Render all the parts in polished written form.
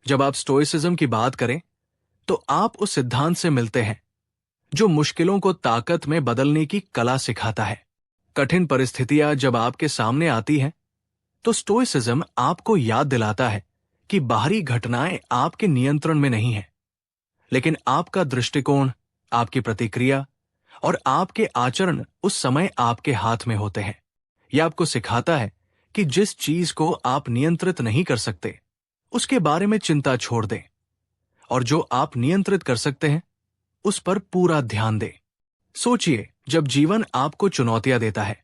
जब आप स्टोइसिज्म की बात करें तो आप उस सिद्धांत से मिलते हैं जो मुश्किलों को ताकत में बदलने की कला सिखाता है। कठिन परिस्थितियां जब आपके सामने आती हैं तो स्टोइसिज्म आपको याद दिलाता है कि बाहरी घटनाएं आपके नियंत्रण में नहीं हैं, लेकिन आपका दृष्टिकोण, आपकी प्रतिक्रिया और आपके आचरण उस समय आपके हाथ में होते हैं। यह आपको सिखाता है कि जिस चीज को आप नियंत्रित नहीं कर सकते उसके बारे में चिंता छोड़ दें और जो आप नियंत्रित कर सकते हैं उस पर पूरा ध्यान दें। सोचिए, जब जीवन आपको चुनौतियां देता है,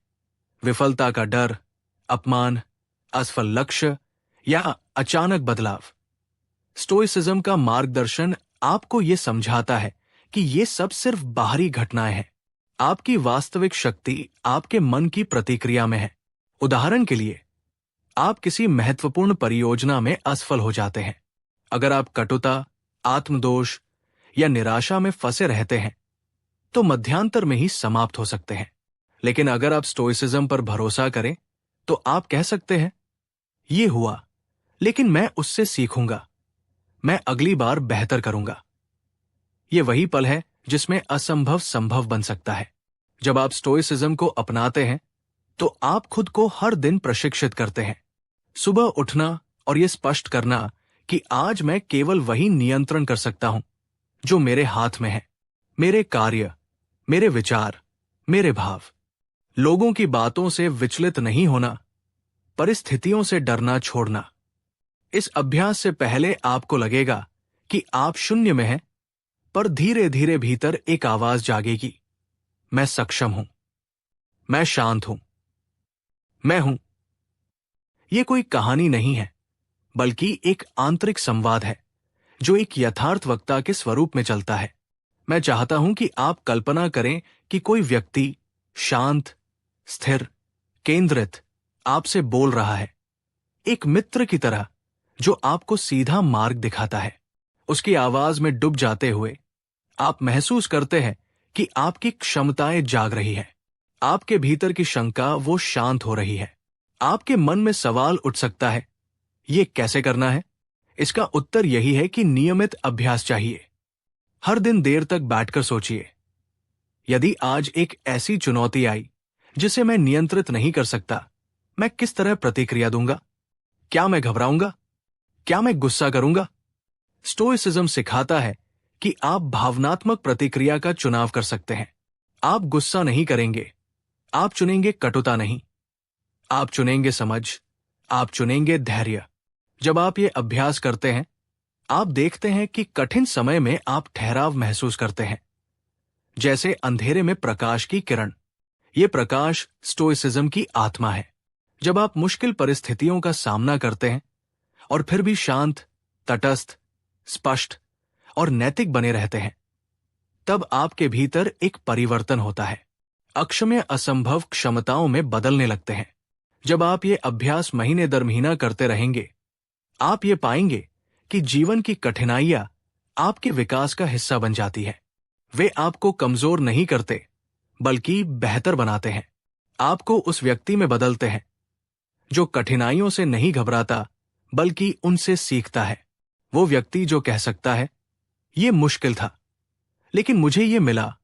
विफलता का डर, अपमान, असफल लक्ष्य या अचानक बदलाव, स्टोइसिज्म का मार्गदर्शन आपको यह समझाता है कि ये सब सिर्फ बाहरी घटनाएं हैं। आपकी वास्तविक शक्ति आपके मन की प्रतिक्रिया में है। उदाहरण के लिए, आप किसी महत्वपूर्ण परियोजना में असफल हो जाते हैं। अगर आप कटुता, आत्मदोष या निराशा में फंसे रहते हैं तो मध्यांतर में ही समाप्त हो सकते हैं। लेकिन अगर आप स्टोइसिज्म पर भरोसा करें तो आप कह सकते हैं, ये हुआ, लेकिन मैं उससे सीखूंगा, मैं अगली बार बेहतर करूंगा। ये वही पल है जिसमें असंभव संभव बन सकता है। जब आप स्टोइसिज्म को अपनाते हैं तो आप खुद को हर दिन प्रशिक्षित करते हैं। सुबह उठना और यह स्पष्ट करना कि आज मैं केवल वही नियंत्रण कर सकता हूं जो मेरे हाथ में है। मेरे कार्य, मेरे विचार, मेरे भाव। लोगों की बातों से विचलित नहीं होना, परिस्थितियों से डरना छोड़ना। इस अभ्यास से पहले आपको लगेगा कि आप शून्य में हैं, पर धीरे धीरे भीतर एक आवाज जागेगी, मैं सक्षम हूं, मैं शांत हूं, मैं हूं। यह कोई कहानी नहीं है, बल्कि एक आंतरिक संवाद है जो एक यथार्थ वक्ता के स्वरूप में चलता है। मैं चाहता हूं कि आप कल्पना करें कि कोई व्यक्ति शांत, स्थिर, केंद्रित आपसे बोल रहा है, एक मित्र की तरह जो आपको सीधा मार्ग दिखाता है। उसकी आवाज में डूब जाते हुए आप महसूस करते हैं कि आपकी क्षमताएं जाग रही हैं। आपके भीतर की शंका वो शांत हो रही है। आपके मन में सवाल उठ सकता है, ये कैसे करना है? इसका उत्तर यही है कि नियमित अभ्यास चाहिए। हर दिन देर तक बैठकर सोचिए, यदि आज एक ऐसी चुनौती आई जिसे मैं नियंत्रित नहीं कर सकता, मैं किस तरह प्रतिक्रिया दूंगा? क्या मैं घबराऊंगा? क्या मैं गुस्सा करूंगा? स्टोइसिज्म सिखाता है कि आप भावनात्मक प्रतिक्रिया का चुनाव कर सकते हैं। आप गुस्सा नहीं करेंगे, आप चुनेंगे कटुता नहीं, आप चुनेंगे समझ, आप चुनेंगे धैर्य। जब आप ये अभ्यास करते हैं, आप देखते हैं कि कठिन समय में आप ठहराव महसूस करते हैं, जैसे अंधेरे में प्रकाश की किरण। ये प्रकाश स्टोइसिज्म की आत्मा है। जब आप मुश्किल परिस्थितियों का सामना करते हैं और फिर भी शांत, तटस्थ, स्पष्ट और नैतिक बने रहते हैं, तब आपके भीतर एक परिवर्तन होता है। अक्षम्य असंभव क्षमताओं में बदलने लगते हैं। जब आप ये अभ्यास महीने दर महीना करते रहेंगे, आप ये पाएंगे कि जीवन की कठिनाइयां आपके विकास का हिस्सा बन जाती है। वे आपको कमजोर नहीं करते, बल्कि बेहतर बनाते हैं। आपको उस व्यक्ति में बदलते हैं जो कठिनाइयों से नहीं घबराता, बल्कि उनसे सीखता है। वो व्यक्ति जो कह सकता है, ये मुश्किल था, लेकिन मुझे ये मिला,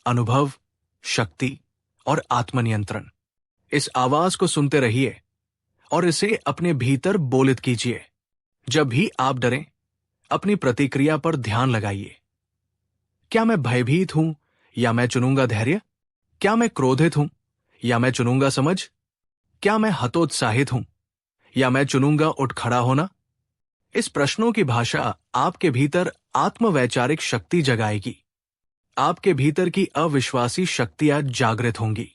अनुभव, शक्ति और आत्मनियंत्रण। इस आवाज को सुनते रहिए और इसे अपने भीतर बोलित कीजिए। जब भी आप डरें, अपनी प्रतिक्रिया पर ध्यान लगाइए। क्या मैं भयभीत हूं या मैं चुनूंगा धैर्य? क्या मैं क्रोधित हूं या मैं चुनूंगा समझ? क्या मैं हतोत्साहित हूं या मैं चुनूंगा उठ खड़ा होना? इस प्रश्नों की भाषा आपके भीतर आत्मवैचारिक शक्ति जगाएगी। आपके भीतर की अविश्वासी शक्तियां जागृत होंगी।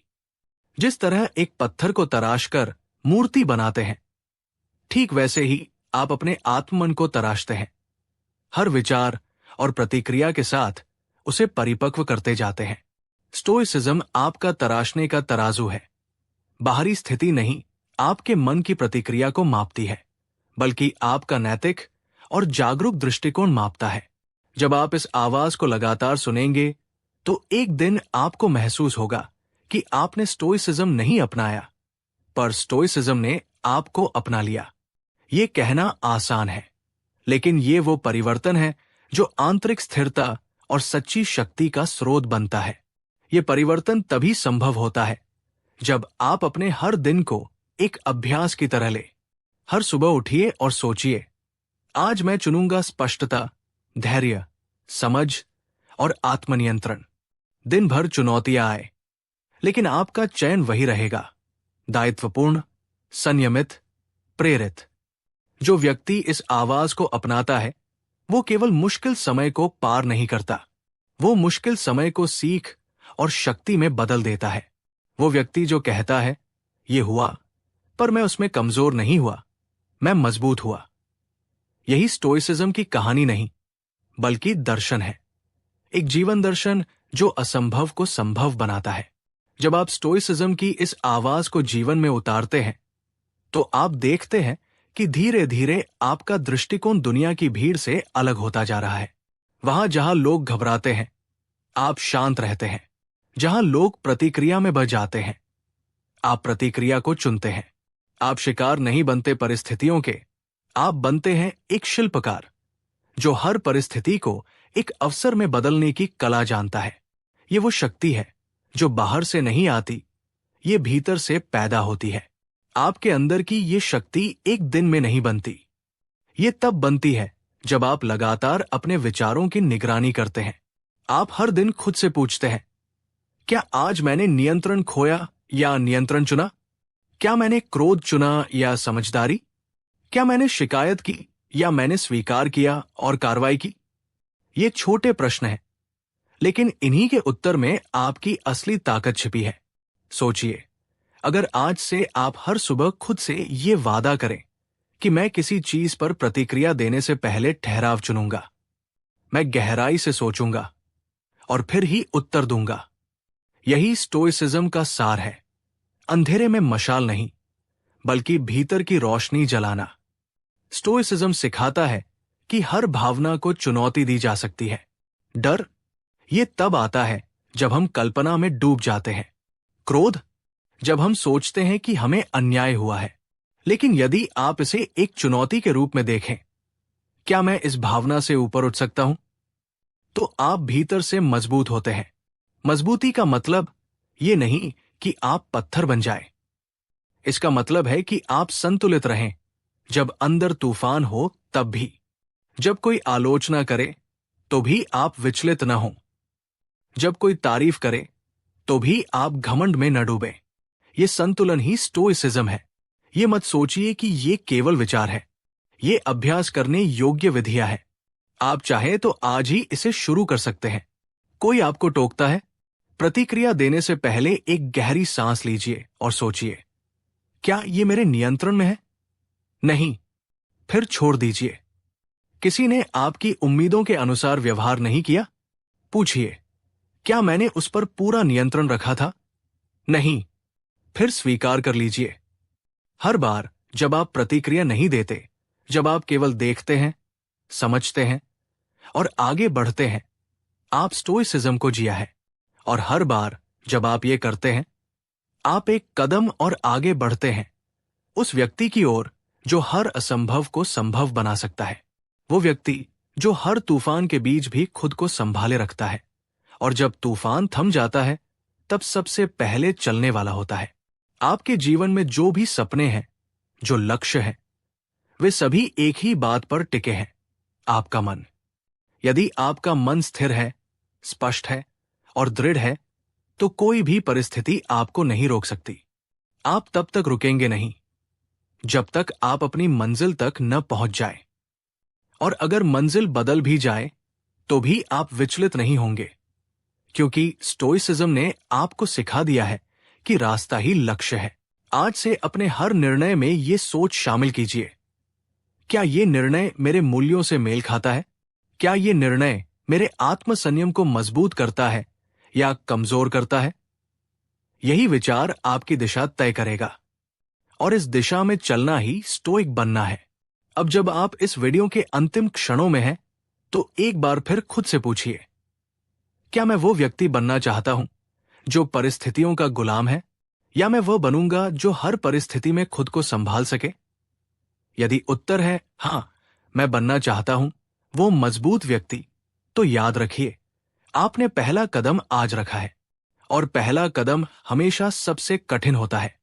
जिस तरह एक पत्थर को तराशकर मूर्ति बनाते हैं, ठीक वैसे ही आप अपने आत्ममन को तराशते हैं। हर विचार और प्रतिक्रिया के साथ उसे परिपक्व करते जाते हैं। स्टोइसिज्म आपका तराशने का तराजू है। बाहरी स्थिति नहीं, आपके मन की प्रतिक्रिया को मापती है, बल्कि आपका नैतिक और जागरूक दृष्टिकोण मापता है। जब आप इस आवाज को लगातार सुनेंगे, तो एक दिन आपको महसूस होगा कि आपने स्टोइसिज्म नहीं अपनाया, पर स्टोइसिज्म ने आपको अपना लिया। ये कहना आसान है, लेकिन ये वो परिवर्तन है जो आंतरिक स्थिरता और सच्ची शक्ति का स्रोत बनता है। ये परिवर्तन तभी संभव होता है जब आप अपने हर दिन को एक अभ्यास की तरह ले। हर सुबह उठिए और सोचिए, आज मैं चुनूंगा स्पष्टता, धैर्य, समझ और आत्मनियंत्रण। दिन भर चुनौतियां आए, लेकिन आपका चयन वही रहेगा, दायित्वपूर्ण, संयमित, प्रेरित। जो व्यक्ति इस आवाज को अपनाता है वो केवल मुश्किल समय को पार नहीं करता, वो मुश्किल समय को सीख और शक्ति में बदल देता है। वो व्यक्ति जो कहता है, ये हुआ पर मैं उसमें कमजोर नहीं हुआ, मैं मजबूत हुआ। यही स्टोइसिज्म की कहानी नहीं बल्कि दर्शन है, एक जीवन दर्शन जो असंभव को संभव बनाता है। जब आप स्टोइसिज्म की इस आवाज को जीवन में उतारते हैं तो आप देखते हैं कि धीरे धीरे आपका दृष्टिकोण दुनिया की भीड़ से अलग होता जा रहा है। वहां जहां लोग घबराते हैं, आप शांत रहते हैं। जहां लोग प्रतिक्रिया में बह जाते हैं, आप प्रतिक्रिया को चुनते हैं। आप शिकार नहीं बनते परिस्थितियों के, आप बनते हैं एक शिल्पकार जो हर परिस्थिति को एक अवसर में बदलने की कला जानता है। ये वो शक्ति है जो बाहर से नहीं आती, ये भीतर से पैदा होती है। आपके अंदर की ये शक्ति एक दिन में नहीं बनती, ये तब बनती है जब आप लगातार अपने विचारों की निगरानी करते हैं। आप हर दिन खुद से पूछते हैं, क्या आज मैंने नियंत्रण खोया या नियंत्रण चुना? क्या मैंने क्रोध चुना या समझदारी? क्या मैंने शिकायत की या मैंने स्वीकार किया और कार्रवाई की? ये छोटे प्रश्न हैं, लेकिन इन्हीं के उत्तर में आपकी असली ताकत छिपी है। सोचिए, अगर आज से आप हर सुबह खुद से ये वादा करें कि मैं किसी चीज पर प्रतिक्रिया देने से पहले ठहराव चुनूंगा, मैं गहराई से सोचूंगा और फिर ही उत्तर दूंगा। यही स्टोइसिज्म का सार है, अंधेरे में मशाल नहीं बल्कि भीतर की रोशनी जलाना। स्टोइसिज्म सिखाता है कि हर भावना को चुनौती दी जा सकती है। डर ये तब आता है जब हम कल्पना में डूब जाते हैं। क्रोध जब हम सोचते हैं कि हमें अन्याय हुआ है। लेकिन यदि आप इसे एक चुनौती के रूप में देखें, क्या मैं इस भावना से ऊपर उठ सकता हूं, तो आप भीतर से मजबूत होते हैं। मजबूती का मतलब ये नहीं कि आप पत्थर बन जाए, इसका मतलब है कि आप संतुलित रहें। जब अंदर तूफान हो तब भी, जब कोई आलोचना करे तो भी आप विचलित न हों, जब कोई तारीफ करे तो भी आप घमंड में न डूबें। ये संतुलन ही स्टोइसिज्म है। ये मत सोचिए कि ये केवल विचार है, ये अभ्यास करने योग्य विधियां है। आप चाहे तो आज ही इसे शुरू कर सकते हैं। कोई आपको टोकता है, प्रतिक्रिया देने से पहले एक गहरी सांस लीजिए और सोचिए, क्या ये मेरे नियंत्रण में है? नहीं, फिर छोड़ दीजिए। किसी ने आपकी उम्मीदों के अनुसार व्यवहार नहीं किया? पूछिए, क्या मैंने उस पर पूरा नियंत्रण रखा था? नहीं, फिर स्वीकार कर लीजिए। हर बार जब आप प्रतिक्रिया नहीं देते, जब आप केवल देखते हैं, समझते हैं और आगे बढ़ते हैं, आप स्टोइसिज्म को जिया है। और हर बार जब आप ये करते हैं, आप एक कदम और आगे बढ़ते हैं उस व्यक्ति की ओर जो हर असंभव को संभव बना सकता है। वो व्यक्ति जो हर तूफान के बीच भी खुद को संभाले रखता है और जब तूफान थम जाता है तब सबसे पहले चलने वाला होता है। आपके जीवन में जो भी सपने हैं, जो लक्ष्य हैं, वे सभी एक ही बात पर टिके हैं, आपका मन। यदि आपका मन स्थिर है, स्पष्ट है और दृढ़ है, तो कोई भी परिस्थिति आपको नहीं रोक सकती। आप तब तक रुकेंगे नहीं जब तक आप अपनी मंजिल तक न पहुंच जाए। और अगर मंजिल बदल भी जाए तो भी आप विचलित नहीं होंगे, क्योंकि स्टोइसिज्म ने आपको सिखा दिया है कि रास्ता ही लक्ष्य है। आज से अपने हर निर्णय में ये सोच शामिल कीजिए, क्या ये निर्णय मेरे मूल्यों से मेल खाता है? क्या ये निर्णय मेरे आत्मसंयम को मजबूत करता है या कमजोर करता है? यही विचार आपकी दिशा तय करेगा और इस दिशा में चलना ही स्टोइक बनना है। अब जब आप इस वीडियो के अंतिम क्षणों में हैं, तो एक बार फिर खुद से पूछिए, क्या मैं वो व्यक्ति बनना चाहता हूं जो परिस्थितियों का गुलाम है, या मैं वो बनूंगा जो हर परिस्थिति में खुद को संभाल सके? यदि उत्तर है हां, मैं बनना चाहता हूं वो मजबूत व्यक्ति, तो याद रखिए, आपने पहला कदम आज रखा है। और पहला कदम हमेशा सबसे कठिन होता है,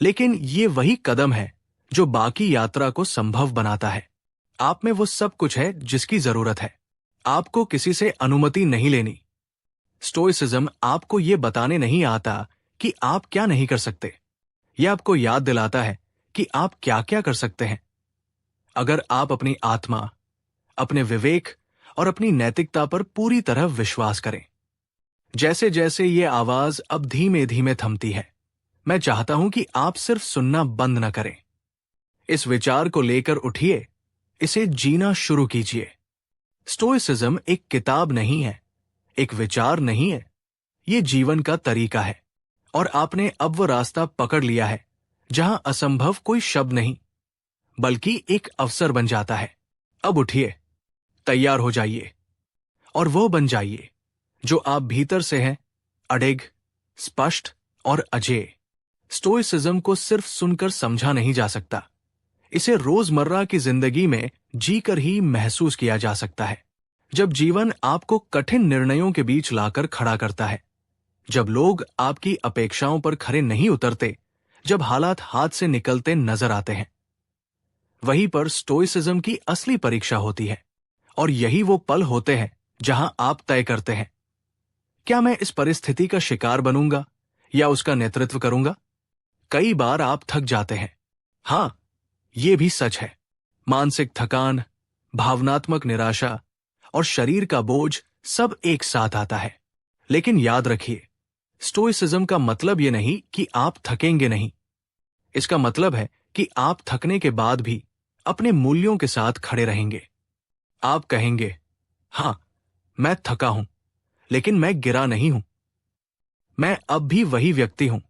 लेकिन ये वही कदम है जो बाकी यात्रा को संभव बनाता है। आप में वो सब कुछ है जिसकी जरूरत है। आपको किसी से अनुमति नहीं लेनी। स्टोइसिज्म आपको ये बताने नहीं आता कि आप क्या नहीं कर सकते। यह आपको याद दिलाता है कि आप क्या क्या कर सकते हैं। अगर आप अपनी आत्मा, अपने विवेक और अपनी नैतिकता पर पूरी तरह विश्वास करें। जैसे जैसे ये आवाज अब धीमे धीमे थमती है, मैं चाहता हूं कि आप सिर्फ सुनना बंद न करें। इस विचार को लेकर उठिए, इसे जीना शुरू कीजिए। स्टोइसिज्म एक किताब नहीं है, एक विचार नहीं है, ये जीवन का तरीका है। और आपने अब वो रास्ता पकड़ लिया है जहां असंभव कोई शब्द नहीं, बल्कि एक अवसर बन जाता है। अब उठिए, तैयार हो जाइए और वो बन जाइए जो आप भीतर से हैं, अडिग, स्पष्ट और अजेय। स्टोइसिज्म को सिर्फ सुनकर समझा नहीं जा सकता, इसे रोजमर्रा की जिंदगी में जीकर ही महसूस किया जा सकता है। जब जीवन आपको कठिन निर्णयों के बीच लाकर खड़ा करता है, जब लोग आपकी अपेक्षाओं पर खरे नहीं उतरते, जब हालात हाथ से निकलते नजर आते हैं, वहीं पर स्टोइसिज्म की असली परीक्षा होती है। और यही वो पल होते हैं जहां आप तय करते हैं, क्या मैं इस परिस्थिति का शिकार बनूंगा या उसका नेतृत्व करूंगा। कई बार आप थक जाते हैं, हां, ये भी सच है। मानसिक थकान, भावनात्मक निराशा और शरीर का बोझ सब एक साथ आता है। लेकिन याद रखिए, स्टोइसिज्म का मतलब यह नहीं कि आप थकेंगे नहीं। इसका मतलब है कि आप थकने के बाद भी अपने मूल्यों के साथ खड़े रहेंगे। आप कहेंगे, हां, मैं थका हूं, लेकिन मैं गिरा नहीं हूं। मैं अब भी वही व्यक्ति हूं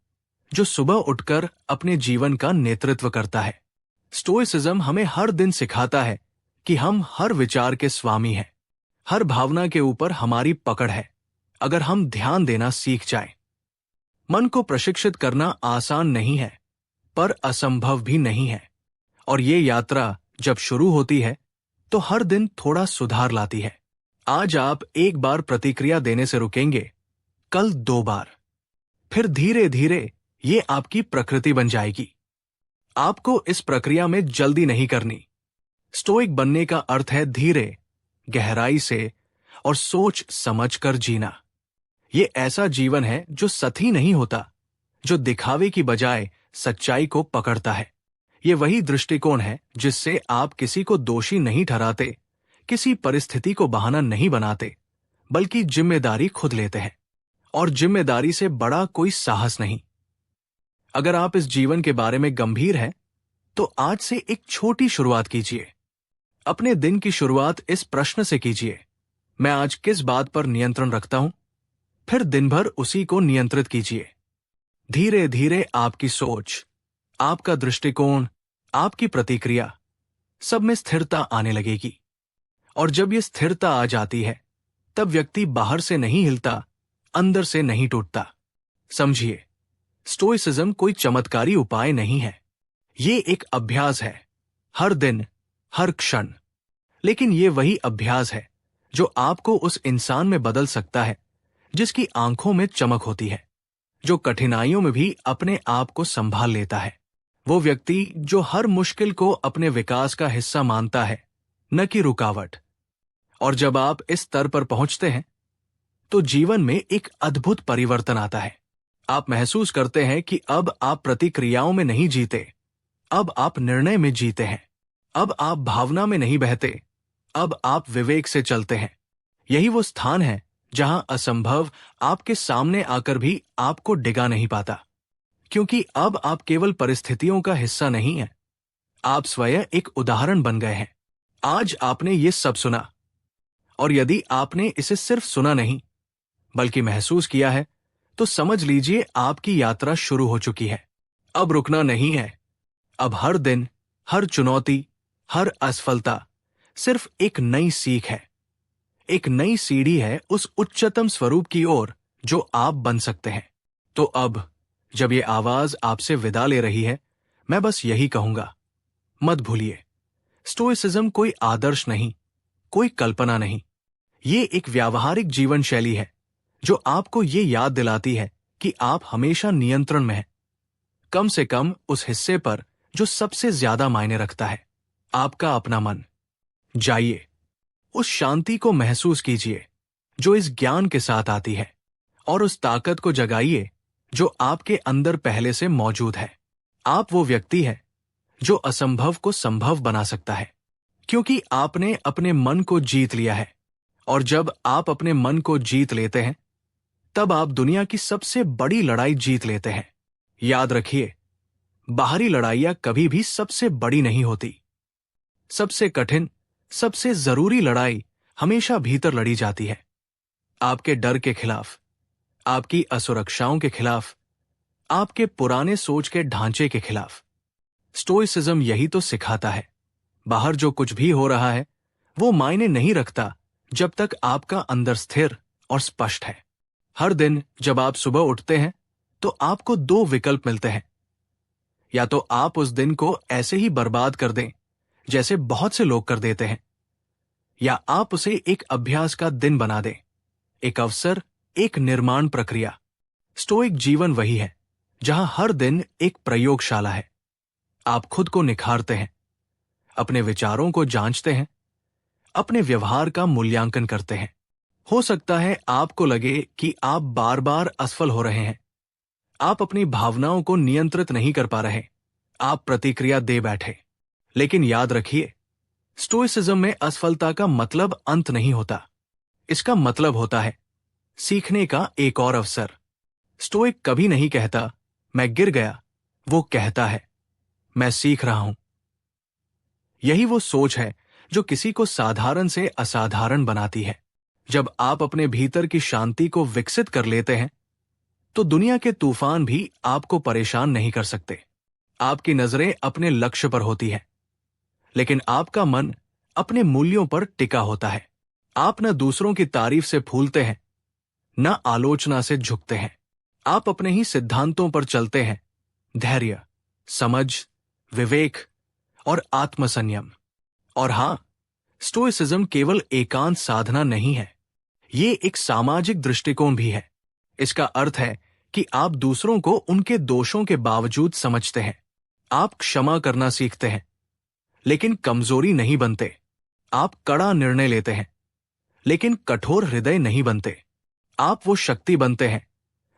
जो सुबह उठकर अपने जीवन का नेतृत्व करता है। स्टोइसिज्म हमें हर दिन सिखाता है कि हम हर विचार के स्वामी हैं, हर भावना के ऊपर हमारी पकड़ है, अगर हम ध्यान देना सीख जाएं। मन को प्रशिक्षित करना आसान नहीं है, पर असंभव भी नहीं है। और ये यात्रा जब शुरू होती है तो हर दिन थोड़ा सुधार लाती है। आज आप एक बार प्रतिक्रिया देने से रुकेंगे, कल 2 बार, फिर धीरे धीरे ये आपकी प्रकृति बन जाएगी। आपको इस प्रक्रिया में जल्दी नहीं करनी। स्टोइक बनने का अर्थ है धीरे, गहराई से और सोच समझकर जीना। ये ऐसा जीवन है जो सतही नहीं होता, जो दिखावे की बजाय सच्चाई को पकड़ता है। ये वही दृष्टिकोण है जिससे आप किसी को दोषी नहीं ठहराते, किसी परिस्थिति को बहाना नहीं बनाते, बल्कि जिम्मेदारी खुद लेते हैं। और जिम्मेदारी से बड़ा कोई साहस नहीं। अगर आप इस जीवन के बारे में गंभीर हैं, तो आज से एक छोटी शुरुआत कीजिए। अपने दिन की शुरुआत इस प्रश्न से कीजिए, मैं आज किस बात पर नियंत्रण रखता हूं? फिर दिन भर उसी को नियंत्रित कीजिए। धीरे धीरे आपकी सोच, आपका दृष्टिकोण, आपकी प्रतिक्रिया, सब में स्थिरता आने लगेगी। और जब ये स्थिरता आ जाती है, तब व्यक्ति बाहर से नहीं हिलता, अंदर से नहीं टूटता। समझिए, स्टोइसिज्म कोई चमत्कारी उपाय नहीं है, ये एक अभ्यास है, हर दिन, हर क्षण। लेकिन ये वही अभ्यास है जो आपको उस इंसान में बदल सकता है जिसकी आंखों में चमक होती है, जो कठिनाइयों में भी अपने आप को संभाल लेता है। वो व्यक्ति जो हर मुश्किल को अपने विकास का हिस्सा मानता है, न कि रुकावट। और जब आप इस स्तर पर पहुंचते हैं, तो जीवन में एक अद्भुत परिवर्तन आता है। आप महसूस करते हैं कि अब आप प्रतिक्रियाओं में नहीं जीते, अब आप निर्णय में जीते हैं। अब आप भावना में नहीं बहते, अब आप विवेक से चलते हैं। यही वो स्थान है जहां असंभव आपके सामने आकर भी आपको डिगा नहीं पाता, क्योंकि अब आप केवल परिस्थितियों का हिस्सा नहीं हैं, आप स्वयं एक उदाहरण बन गए हैं। आज आपने ये सब सुना, और यदि आपने इसे सिर्फ सुना नहीं बल्कि महसूस किया है, तो समझ लीजिए आपकी यात्रा शुरू हो चुकी है। अब रुकना नहीं है। अब हर दिन, हर चुनौती, हर असफलता सिर्फ एक नई सीख है, एक नई सीढ़ी है उस उच्चतम स्वरूप की ओर जो आप बन सकते हैं। तो अब जब ये आवाज आपसे विदा ले रही है, मैं बस यही कहूंगा, मत भूलिए, स्टोइसिज्म कोई आदर्श नहीं, कोई कल्पना नहीं। ये एक व्यावहारिक जीवन शैली है जो आपको ये याद दिलाती है कि आप हमेशा नियंत्रण में हैं, कम से कम उस हिस्से पर जो सबसे ज्यादा मायने रखता है, आपका अपना मन। जाइए, उस शांति को महसूस कीजिए जो इस ज्ञान के साथ आती है, और उस ताकत को जगाइए जो आपके अंदर पहले से मौजूद है। आप वो व्यक्ति है जो असंभव को संभव बना सकता है, क्योंकि आपने अपने मन को जीत लिया है। और जब आप अपने मन को जीत लेते हैं, तब आप दुनिया की सबसे बड़ी लड़ाई जीत लेते हैं। याद रखिए, बाहरी लड़ाइयां कभी भी सबसे बड़ी नहीं होती। सबसे कठिन, सबसे जरूरी लड़ाई हमेशा भीतर लड़ी जाती है, आपके डर के खिलाफ, आपकी असुरक्षाओं के खिलाफ, आपके पुराने सोच के ढांचे के खिलाफ। स्टोइसिज्म यही तो सिखाता है, बाहर जो कुछ भी हो रहा है वो मायने नहीं रखता जब तक आपका अंदर स्थिर और स्पष्ट है। हर दिन जब आप सुबह उठते हैं तो आपको दो विकल्प मिलते हैं। या तो आप उस दिन को ऐसे ही बर्बाद कर दें जैसे बहुत से लोग कर देते हैं, या आप उसे एक अभ्यास का दिन बना दें, एक अवसर, एक निर्माण प्रक्रिया। स्टोइक जीवन वही है जहां हर दिन एक प्रयोगशाला है। आप खुद को निखारते हैं, अपने विचारों को जांचते हैं, अपने व्यवहार का मूल्यांकन करते हैं। हो सकता है आपको लगे कि आप बार बार असफल हो रहे हैं, आप अपनी भावनाओं को नियंत्रित नहीं कर पा रहे, आप प्रतिक्रिया दे बैठे। लेकिन याद रखिए, स्टोइसिज्म में असफलता का मतलब अंत नहीं होता। इसका मतलब होता है सीखने का एक और अवसर। स्टोइक कभी नहीं कहता मैं गिर गया, वो कहता है मैं सीख रहा हूं। यही वो सोच है जो किसी को साधारण से असाधारण बनाती है। जब आप अपने भीतर की शांति को विकसित कर लेते हैं तो दुनिया के तूफान भी आपको परेशान नहीं कर सकते। आपकी नजरें अपने लक्ष्य पर होती है, लेकिन आपका मन अपने मूल्यों पर टिका होता है। आप न दूसरों की तारीफ से फूलते हैं, न आलोचना से झुकते हैं। आप अपने ही सिद्धांतों पर चलते हैं, धैर्य, समझ, विवेक और आत्मसंयम। और हां, स्टोइसिज्म केवल एकांत साधना नहीं है, ये एक सामाजिक दृष्टिकोण भी है। इसका अर्थ है कि आप दूसरों को उनके दोषों के बावजूद समझते हैं। आप क्षमा करना सीखते हैं, लेकिन कमजोरी नहीं बनते। आप कड़ा निर्णय लेते हैं, लेकिन कठोर हृदय नहीं बनते। आप वो शक्ति बनते हैं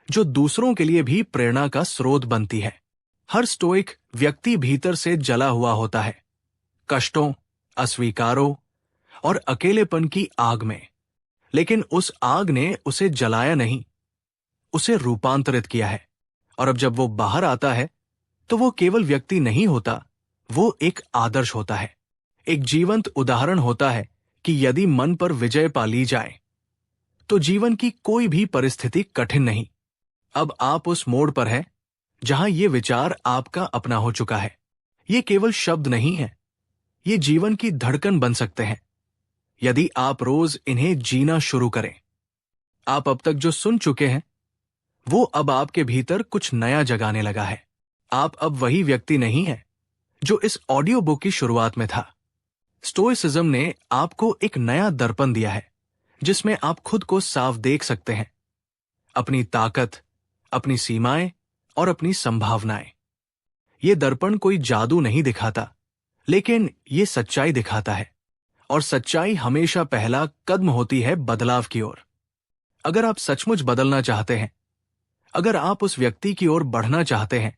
जो दूसरों के लिए भी प्रेरणा का स्रोत बनती है। हर स्टोइक व्यक्ति भीतर से जला हुआ होता है, कष्टों, अस्वीकारों और अकेलेपन की आग में। लेकिन उस आग ने उसे जलाया नहीं, उसे रूपांतरित किया है। और अब जब वो बाहर आता है तो वो केवल व्यक्ति नहीं होता, वो एक आदर्श होता है, एक जीवंत उदाहरण होता है कि यदि मन पर विजय पा ली जाए तो जीवन की कोई भी परिस्थिति कठिन नहीं। अब आप उस मोड़ पर हैं जहां ये विचार आपका अपना हो चुका है। ये केवल शब्द नहीं है, ये जीवन की धड़कन बन सकते हैं यदि आप रोज इन्हें जीना शुरू करें। आप अब तक जो सुन चुके हैं वो अब आपके भीतर कुछ नया जगाने लगा है। आप अब वही व्यक्ति नहीं है जो इस ऑडियो बुक की शुरुआत में था। स्टोइसिज्म ने आपको एक नया दर्पण दिया है जिसमें आप खुद को साफ देख सकते हैं, अपनी ताकत, अपनी सीमाएं और अपनी संभावनाएं। ये दर्पण कोई जादू नहीं दिखाता, लेकिन ये सच्चाई दिखाता है, और सच्चाई हमेशा पहला कदम होती है बदलाव की ओर। अगर आप सचमुच बदलना चाहते हैं, अगर आप उस व्यक्ति की ओर बढ़ना चाहते हैं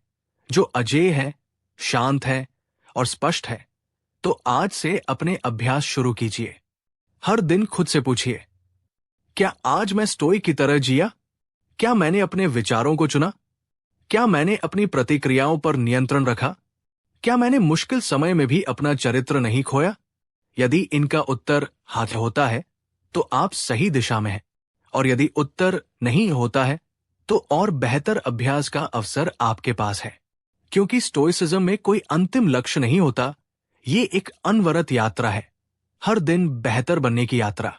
जो अजेय है, शांत है और स्पष्ट है, तो आज से अपने अभ्यास शुरू कीजिए। हर दिन खुद से पूछिए, क्या आज मैं स्टोइक की तरह जिया? क्या मैंने अपने विचारों को चुना? क्या मैंने अपनी प्रतिक्रियाओं पर नियंत्रण रखा? क्या मैंने मुश्किल समय में भी अपना चरित्र नहीं खोया? यदि इनका उत्तर हाँ होता है तो आप सही दिशा में हैं, और यदि उत्तर नहीं होता है तो और बेहतर अभ्यास का अवसर आपके पास है। क्योंकि स्टोइसिज्म में कोई अंतिम लक्ष्य नहीं होता, ये एक अनवरत यात्रा है, हर दिन बेहतर बनने की यात्रा।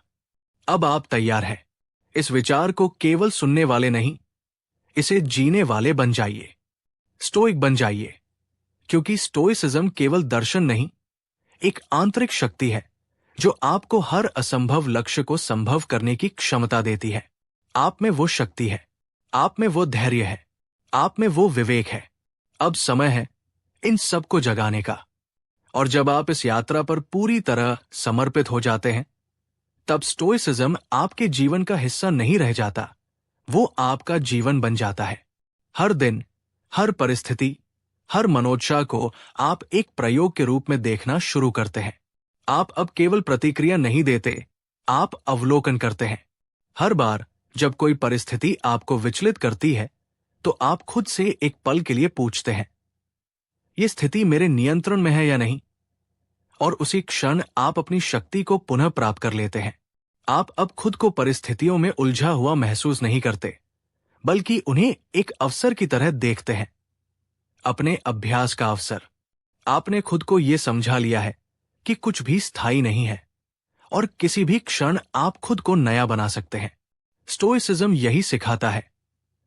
अब आप तैयार हैं। इस विचार को केवल सुनने वाले नहीं, इसे जीने वाले बन जाइए, स्टोइक बन जाइए। क्योंकि स्टोइसिज्म केवल दर्शन नहीं, एक आंतरिक शक्ति है जो आपको हर असंभव लक्ष्य को संभव करने की क्षमता देती है। आप में वो शक्ति है, आप में वो धैर्य है, आप में वो विवेक है। अब समय है इन सबको जगाने का। और जब आप इस यात्रा पर पूरी तरह समर्पित हो जाते हैं, तब स्टोइसिज्म आपके जीवन का हिस्सा नहीं रह जाता, वो आपका जीवन बन जाता है। हर दिन, हर परिस्थिति, हर मनोदशा को आप एक प्रयोग के रूप में देखना शुरू करते हैं। आप अब केवल प्रतिक्रिया नहीं देते, आप अवलोकन करते हैं। हर बार जब कोई परिस्थिति आपको विचलित करती है, तो आप खुद से एक पल के लिए पूछते हैं, ये स्थिति मेरे नियंत्रण में है या नहीं? और उसी क्षण आप अपनी शक्ति को पुनः प्राप्त कर लेते हैं। आप अब खुद को परिस्थितियों में उलझा हुआ महसूस नहीं करते, बल्कि उन्हें एक अवसर की तरह देखते हैं, अपने अभ्यास का अवसर। आपने खुद को यह समझा लिया है कि कुछ भी स्थायी नहीं है और किसी भी क्षण आप खुद को नया बना सकते हैं। स्टोइसिज्म यही सिखाता है,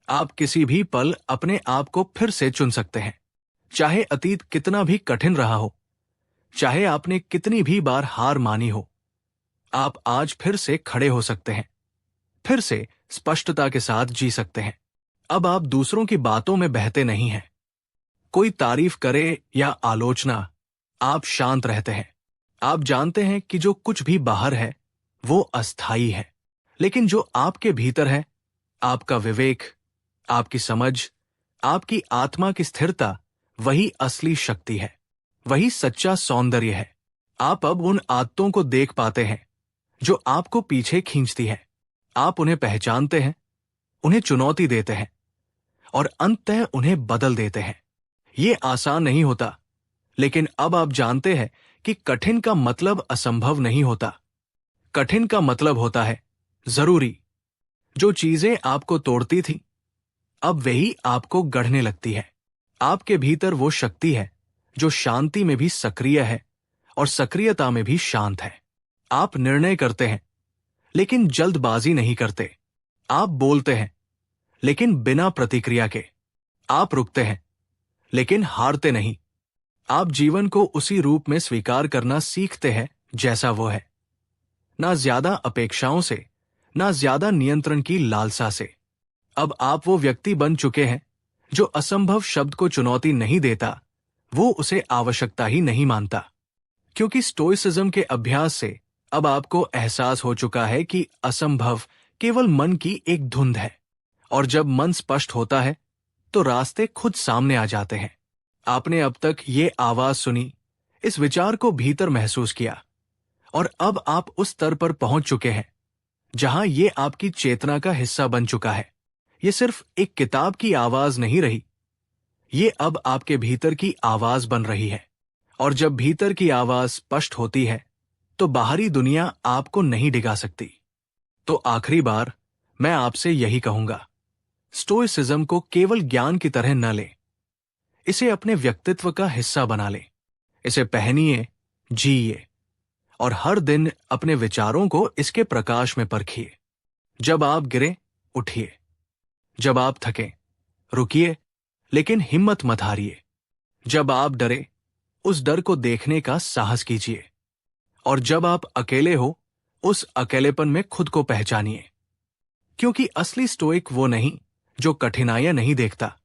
आप किसी भी पल अपने आप को फिर से चुन सकते हैं। चाहे अतीत कितना भी कठिन रहा हो, चाहे आपने कितनी भी बार हार मानी हो, आप आज फिर से खड़े हो सकते हैं, फिर से स्पष्टता के साथ जी सकते हैं। अब आप दूसरों की बातों में बहते नहीं हैं। कोई तारीफ करे या आलोचना, आप शांत रहते हैं। आप जानते हैं कि जो कुछ भी बाहर है वो अस्थायी है, लेकिन जो आपके भीतर है, आपका विवेक, आपकी समझ, आपकी आत्मा की स्थिरता, वही असली शक्ति है, वही सच्चा सौंदर्य है। आप अब उन आदतों को देख पाते हैं जो आपको पीछे खींचती है। आप उन्हें पहचानते हैं, उन्हें चुनौती देते हैं और अंततः उन्हें बदल देते हैं। ये आसान नहीं होता, लेकिन अब आप जानते हैं कि कठिन का मतलब असंभव नहीं होता। कठिन का मतलब होता है जरूरी। जो चीजें आपको तोड़ती थी, अब वही आपको गढ़ने लगती है। आपके भीतर वो शक्ति है जो शांति में भी सक्रिय है और सक्रियता में भी शांत है। आप निर्णय करते हैं, लेकिन जल्दबाजी नहीं करते। आप बोलते हैं, लेकिन बिना प्रतिक्रिया के। आप रुकते हैं, लेकिन हारते नहीं। आप जीवन को उसी रूप में स्वीकार करना सीखते हैं जैसा वो है, ना ज्यादा अपेक्षाओं से, ना ज्यादा नियंत्रण की लालसा से। अब आप वो व्यक्ति बन चुके हैं जो असंभव शब्द को चुनौती नहीं देता, वो उसे आवश्यकता ही नहीं मानता। क्योंकि स्टोइसिज्म के अभ्यास से अब आपको एहसास हो चुका है कि असंभव केवल मन की एक धुंध है, और जब मन स्पष्ट होता है तो रास्ते खुद सामने आ जाते हैं। आपने अब तक ये आवाज सुनी, इस विचार को भीतर महसूस किया, और अब आप उस स्तर पर पहुंच चुके हैं जहां ये आपकी चेतना का हिस्सा बन चुका है। ये सिर्फ एक किताब की आवाज नहीं रही, ये अब आपके भीतर की आवाज बन रही है। और जब भीतर की आवाज स्पष्ट होती है, तो बाहरी दुनिया आपको नहीं डिगा सकती। तो आखिरी बार मैं आपसे यही कहूंगा, स्टोइसिज्म को केवल ज्ञान की तरह न लें, इसे अपने व्यक्तित्व का हिस्सा बना लें। इसे पहनिए, जिए, और हर दिन अपने विचारों को इसके प्रकाश में परखिए। जब आप गिरे, उठिए। जब आप थकें, रुकिए, लेकिन हिम्मत मत हारिए। जब आप डरे, उस डर को देखने का साहस कीजिए। और जब आप अकेले हो, उस अकेलेपन में खुद को पहचानिए। क्योंकि असली स्टोइक वो नहीं जो कठिनाइयां नहीं देखता,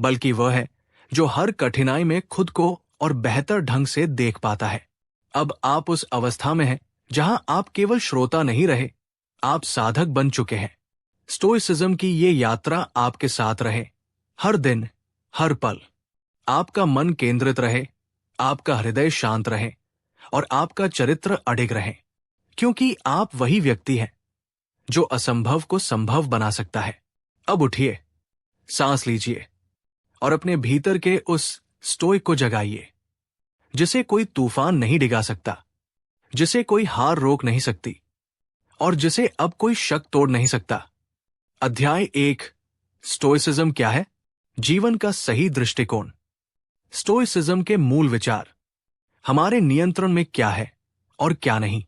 बल्कि वह है जो हर कठिनाई में खुद को और बेहतर ढंग से देख पाता है। अब आप उस अवस्था में हैं जहां आप केवल श्रोता नहीं रहे, आप साधक बन चुके हैं। स्टोइसिज्म की ये यात्रा आपके साथ रहे, हर दिन, हर पल। आपका मन केंद्रित रहे, आपका हृदय शांत रहे, और आपका चरित्र अडिग रहे। क्योंकि आप वही व्यक्ति हैं जो असंभव को संभव बना सकता है। अब उठिए, सांस लीजिए, और अपने भीतर के उस स्टोइक को जगाइए जिसे कोई तूफान नहीं डिगा सकता, जिसे कोई हार रोक नहीं सकती, और जिसे अब कोई शक तोड़ नहीं सकता। अध्याय 1, स्टोइसिज्म क्या है? जीवन का सही दृष्टिकोण। स्टोइसिज्म के मूल विचार। हमारे नियंत्रण में क्या है और क्या नहीं।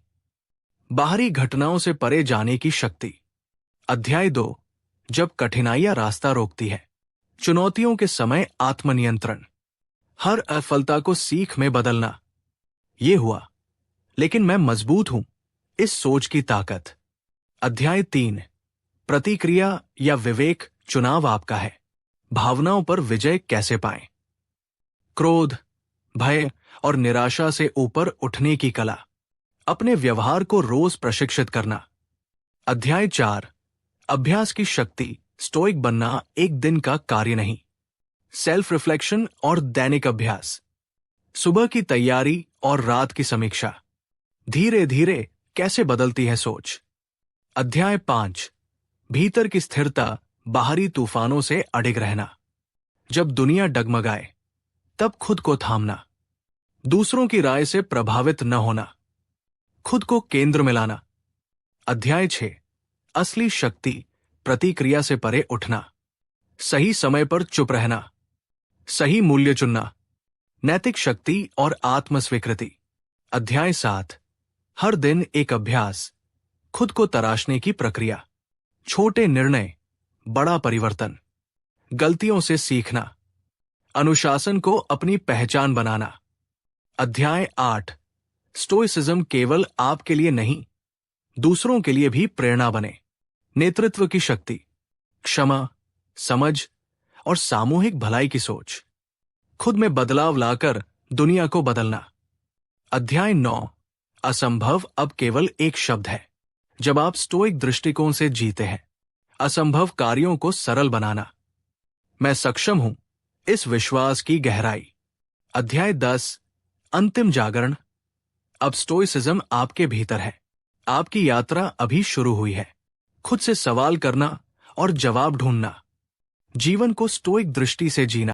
बाहरी घटनाओं से परे जाने की शक्ति। अध्याय 2, जब कठिनाइयां रास्ता रोकती है। चुनौतियों के समय आत्मनियंत्रण। हर असफलता को सीख में बदलना। ये हुआ, लेकिन मैं मजबूत हूं, इस सोच की ताकत। अध्याय 3, प्रतिक्रिया या विवेक, चुनाव आपका है। भावनाओं पर विजय कैसे पाएं? क्रोध, भय और निराशा से ऊपर उठने की कला, अपने व्यवहार को रोज प्रशिक्षित करना। अध्याय 4, अभ्यास की शक्ति, स्टोइक बनना एक दिन का कार्य नहीं। सेल्फ रिफ्लेक्शन और दैनिक अभ्यास, सुबह की तैयारी और रात की समीक्षा, धीरे धीरे कैसे बदलती है सोच। अध्याय 5, भीतर की स्थिरता, बाहरी तूफानों से अडिग रहना। जब दुनिया डगमगाए तब खुद को थामना, दूसरों की राय से प्रभावित न होना, खुद को केंद्र में लाना। अध्याय 6, असली शक्ति, प्रतिक्रिया से परे उठना, सही समय पर चुप रहना, सही मूल्य चुनना, नैतिक शक्ति और आत्मस्वीकृति। अध्याय 7, हर दिन एक अभ्यास, खुद को तराशने की प्रक्रिया, छोटे निर्णय, बड़ा परिवर्तन, गलतियों से सीखना, अनुशासन को अपनी पहचान बनाना। अध्याय 8, स्टोइसिज्म केवल आपके लिए नहीं, दूसरों के लिए भी प्रेरणा बने। नेतृत्व की शक्ति, क्षमा, समझ और सामूहिक भलाई की सोच, खुद में बदलाव लाकर दुनिया को बदलना। अध्याय 9, असंभव अब केवल एक शब्द है। जब आप स्टोइक दृष्टिकोण से जीते हैं, असंभव कार्यों को सरल बनाना। मैं सक्षम हूं, इस विश्वास की गहराई। अध्याय 10, अंतिम जागरण, अब स्टोइसिज्म आपके भीतर है, आपकी यात्रा अभी शुरू हुई है। खुद से सवाल करना और जवाब ढूंढना, जीवन को स्टोइक दृष्टि से जीना।